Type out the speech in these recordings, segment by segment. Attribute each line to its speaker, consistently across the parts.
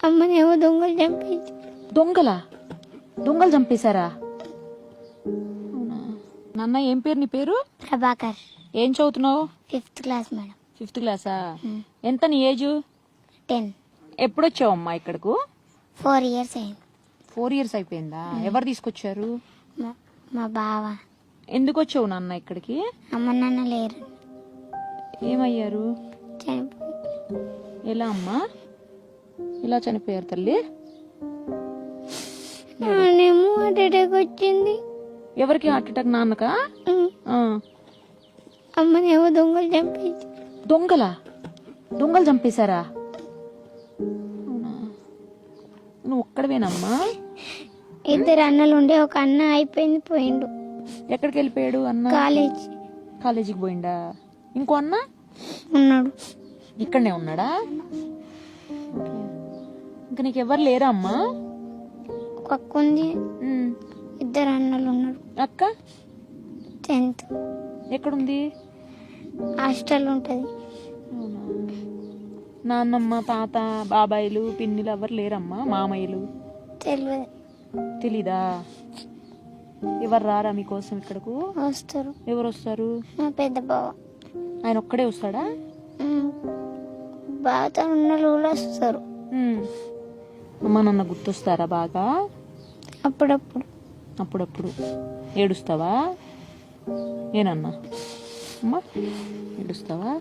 Speaker 1: అమ్మనేమో దొంగలు చంపేసి.
Speaker 2: దొంగలు చంపేశారా? అవునా నాన్న? ఏం పేరు నీ పేరు?
Speaker 1: ప్రభాకర్.
Speaker 2: ఏం చదువుతున్నావు?
Speaker 1: 5th class madam.
Speaker 2: 5th క్లాసా? ఎంత నీ ఏజ్?
Speaker 1: 10.
Speaker 2: ఎప్పుడొచ్చావు అమ్మా ఇక్కడకు?
Speaker 1: 4 years అయింది.
Speaker 2: 4 years అయిపోయిందా? ఎవరు తీసుకొచ్చారు?
Speaker 1: మా బావ.
Speaker 2: ఎందుకు వచ్చావు నాన్న ఇక్కడికి?
Speaker 1: అమ్మ నాన్న లేరు,
Speaker 2: ఏమయ్యారు?
Speaker 1: చనిపోయి.
Speaker 2: ఎలా అమ్మా ఇలా చనిపోయారు తల్లి?
Speaker 1: నానేమో హార్ట్ అటాక్ వచ్చింది.
Speaker 2: ఎవరికి హార్ట్ అటాక్? నాన్నకా?
Speaker 1: అమ్మనేమో దొంగలు చంపేసి.
Speaker 2: దొంగలు చంపేశారా? అవునా? నువ్వు ఒక్కడవేనమ్మా?
Speaker 1: 2 అన్నలు ఉండే, ఒక అన్న అయిపోయింది, పోయిండు.
Speaker 2: ఎక్కడికి వెళ్ళిపోయాడు అన్న? కాలేజీకి పోయిండా? ఇంకో అన్న
Speaker 1: ఉన్నాడు,
Speaker 2: ఇక్కడనే ఉన్నాడా? ఇంకా నీకు ఎవరు లేరా అమ్మా?
Speaker 1: ఒక అక్క ఉంది, 2 అన్నలు ఉన్నారు.
Speaker 2: అక్క
Speaker 1: 10th.
Speaker 2: ఎక్కడుంది?
Speaker 1: హాస్టల్ ఉంటది.
Speaker 2: నాన్నమ్మ, తాత, బాబాయిలు, పిన్నిలు ఎవరు లేరమ్మా? మామయ్యలు?
Speaker 1: తెలియదు.
Speaker 2: తెలీదా? ఎవరు రారా మీకోసం ఇక్కడకు?
Speaker 1: వస్తారు.
Speaker 2: ఎవరు వస్తారు?
Speaker 1: మా పెద్ద బావ.
Speaker 2: ఆయన ఒక్కడే వస్తాడా?
Speaker 1: బావతో ఉన్న వాళ్ళు వస్తారు.
Speaker 2: అమ్మ నాన్న గుర్తొస్తారా బాగా?
Speaker 1: అప్పుడప్పుడు.
Speaker 2: ఏడుస్తావా? ఏనన్నా అమ్మా ఏడుస్తావా?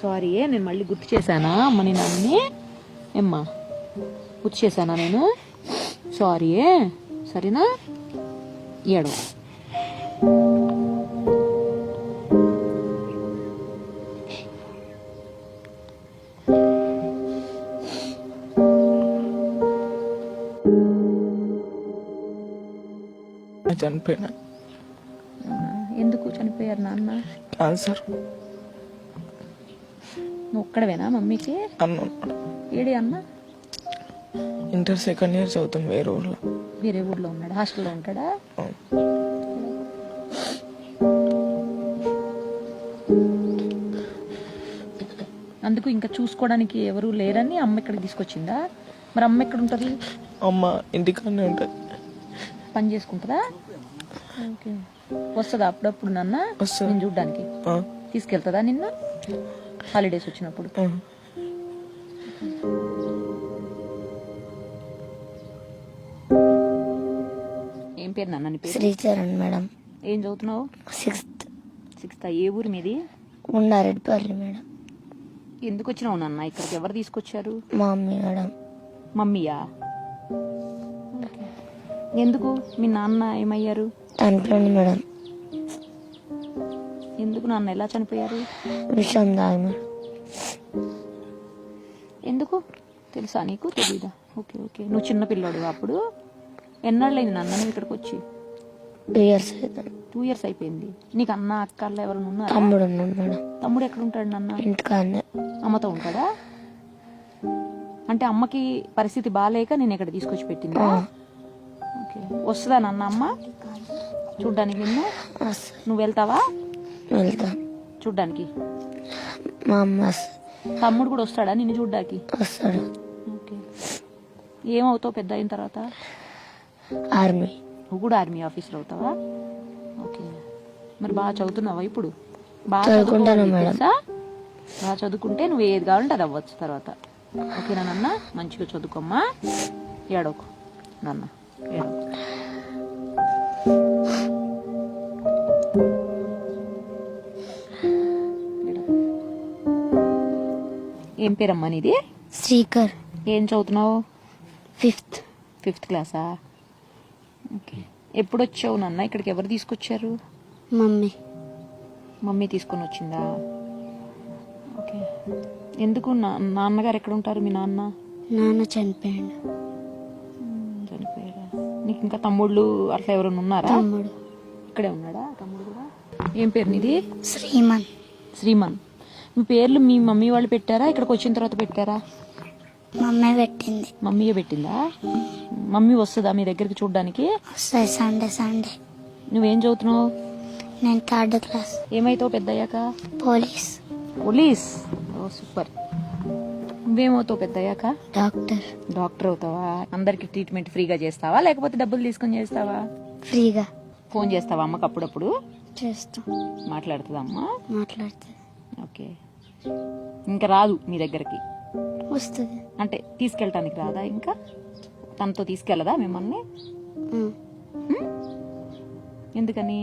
Speaker 2: సారీ, నేను మళ్ళీ గుర్తు చేశానా అమ్మని నాన్నని? ఏమ్మా గుర్తు చేశానా నేను? సారీ, సరేనా? ఏడవ.
Speaker 3: చనిపోయినా.
Speaker 2: ఎందుకు చనిపోయారు నాన్న?
Speaker 3: క్యాన్సర్.
Speaker 2: నువ్వు ఒక్కడవేనా మమ్మీకి?
Speaker 3: అన్న
Speaker 2: ఏడి అన్న?
Speaker 3: ఇంటర్ 2nd year చదువుతాం
Speaker 2: వేరే ఊర్లో ఉన్నాడు. హాస్టల్లో ఉంటాడా? అందుకు ఇంకా చూసుకోవడానికి ఎవరు లేరని అమ్మ ఇక్కడికి తీసుకొచ్చిందా? మరి అమ్మ ఎక్కడ ఉంటది?
Speaker 3: అమ్మ ఇంటికాడనే ఉంటది,
Speaker 2: పని చేసుకుంటుందా? ఓకే. వస్తుందా అప్పుడప్పుడు నాన్న నేను చూడ్డానికి? తీసుకెళ్తుందా నిన్ను హాలిడేస్ వచ్చినప్పుడు? ఏం పేరు నాన్న నీ పేరు?
Speaker 1: శ్రీచరణ్ మేడం.
Speaker 2: ఏం చదువుతున్నావు? 6th. ఏ ఊరు మీది?
Speaker 1: ఉండారెడ్డిపల్లి మేడం.
Speaker 2: ఎందుకు వచ్చినావు నాన్న ఇక్కడికి? ఎవరు తీసుకొచ్చారు?
Speaker 1: Mummy madam.
Speaker 2: మమ్మీయా? ఎందుకు? మీ నాన్న ఏమయ్యారు?
Speaker 1: చనిపోయింది మేడం.
Speaker 2: ఎందుకు నాన్న? ఎలా చనిపోయారు?
Speaker 1: విషం తాగి మేడం.
Speaker 2: ఎందుకు తెలుసా నీకు? తెలీదా? ఓకే. నువ్వు చిన్న పిల్లోడు అప్పుడు? ఎన్నాళ్ళైంది నాన్న నువ్వు ఇక్కడికి వచ్చి?
Speaker 1: 2 years అవుతుంది.
Speaker 2: 2 years అయిపోయింది. నీకు అన్న అక్క ఎవరైనా ఉన్నారా?
Speaker 1: తమ్ముడు ఉన్నాడు మేడం.
Speaker 2: తమ్ముడు ఎక్కడ ఉంటాడు నాన్న?
Speaker 1: ఇంటికాడనే.
Speaker 2: అమ్మతో ఉంటాడా? అంటే అమ్మకి పరిస్థితి బాగాలేక నేను ఇక్కడ తీసుకొచ్చి పెట్టిందా? ఓకే. వస్తుందా నాన్న అమ్మ చూడ్డానికి నిన్ను? నువ్వు వెళ్తావా?
Speaker 1: వెళ్తా
Speaker 2: చూడ్డానికి.
Speaker 1: మా అమ్మ.
Speaker 2: తమ్ముడు కూడా వస్తాడా నిన్ను చూడ్డానికి?
Speaker 1: వస్తాడు.
Speaker 2: ఓకే. ఏమవుతావు పెద్ద అయిన తర్వాత?
Speaker 1: ఆర్మీ.
Speaker 2: నువ్వు కూడా ఆర్మీ ఆఫీసర్ అవుతావా? ఓకే. మరి బాగా చదువుతున్నావా ఇప్పుడు? బాగా
Speaker 1: చదువుకుంటాను మేడం.
Speaker 2: బాగా చదువుకుంటే నువ్వు ఏది కావాలంటే అది అవ్వచ్చు తర్వాత. ఓకేనా నాన్న? మంచిగా చదువుకోమ్మా, ఏడవకు నాన్న, ఏడవకు. ఏం పేరమ్మా నీది?
Speaker 1: శ్రీకర్.
Speaker 2: ఏం చదువుతున్నావు?
Speaker 1: 5th
Speaker 2: క్లాసా? ఓకే. ఎప్పుడు వచ్చావు నాన్న ఇక్కడికి? ఎవరు తీసుకొచ్చారు? మమ్మీ తీసుకొని వచ్చిందా? ఓకే. ఎందుకు? నాన్నగారు ఎక్కడ ఉంటారు? మీ నాన్న
Speaker 1: చనిపోయాడా?
Speaker 2: నీకు ఇంకా తమ్ముళ్ళు అట్లా ఎవరైనా ఉన్నారా?
Speaker 1: తమ్ముడు
Speaker 2: ఇక్కడే ఉన్నాడా తమ్ముడు కూడా? ఏం పేరు నీది?
Speaker 1: శ్రీమన్.
Speaker 2: శ్రీమన్. మీ పేర్లు మీ మమ్మీ వాళ్ళు పెట్టారా, ఇక్కడికి వచ్చిన తర్వాత పెట్టారా?
Speaker 1: మమ్మీ పెట్టింది.
Speaker 2: మమ్మీయే పెట్టిందా? మమ్మీ వస్తుందా మీ దగ్గరికి చూడడానికి?
Speaker 1: వస్తాయి సండే సండే.
Speaker 2: నువ్వేం చదువుతున్నావు?
Speaker 1: నేను 3rd క్లాస్.
Speaker 2: ఏమైతావు పెద్దయ్యాక?
Speaker 1: పోలీస్.
Speaker 2: పోలీస్. ఓ సూపర్. నువ్వేమవుతావు పెద్దయ్యాక?
Speaker 1: డాక్టర్.
Speaker 2: డాక్టర్ అవుతావా? అందరికి ట్రీట్మెంట్ ఫ్రీగా చేస్తావా లేకపోతే డబ్బులు తీసుకొని చేస్తావా?
Speaker 1: ఫ్రీగా.
Speaker 2: ఫోన్ చేస్తావా అమ్మకి అప్పుడప్పుడు?
Speaker 1: చేస్తాం.
Speaker 2: మాట్లాడుతుందా అమ్మ?
Speaker 1: మాట్లాడుతుంది.
Speaker 2: ఓకే. ఇంకా రాదు మీ దగ్గరికి?
Speaker 1: వస్తుంది.
Speaker 2: అంటే తీసుకెళ్ళటానికి రాదా? ఇంకా తనతో తీసుకెళ్ళదా మిమ్మల్ని? ఎందుకని?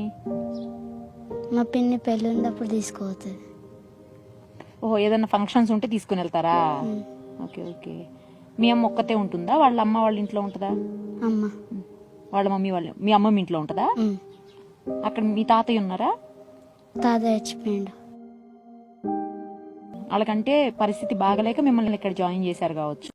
Speaker 1: మా పిన్ని పెళ్ళి ఉన్నప్పుడు తీసుకుపోతుంది.
Speaker 2: ఓహో, ఏదైనా ఫంక్షన్స్ ఉంటే తీసుకుని వెళ్తారా? Okay okay. మీ అమ్మ ఒక్కతే ఉంటుందా? వాళ్ళ అమ్మ వాళ్ళ ఇంట్లో ఉంటుందా?
Speaker 1: అమ్మ.
Speaker 2: వాళ్ళ మమ్మీ వాళ్ళ మీ అమ్మమ్మ ఇంట్లో ఉంటుందా? అక్కడ మీ తాతయ్య ఉన్నారా?
Speaker 1: తాతయ్య చచ్చిపోయిండు.
Speaker 2: వాళ్ళకంటే పరిస్థితి బాగలేక మిమ్మల్ని ఇక్కడ జాయిన్ చేశారు కావచ్చు.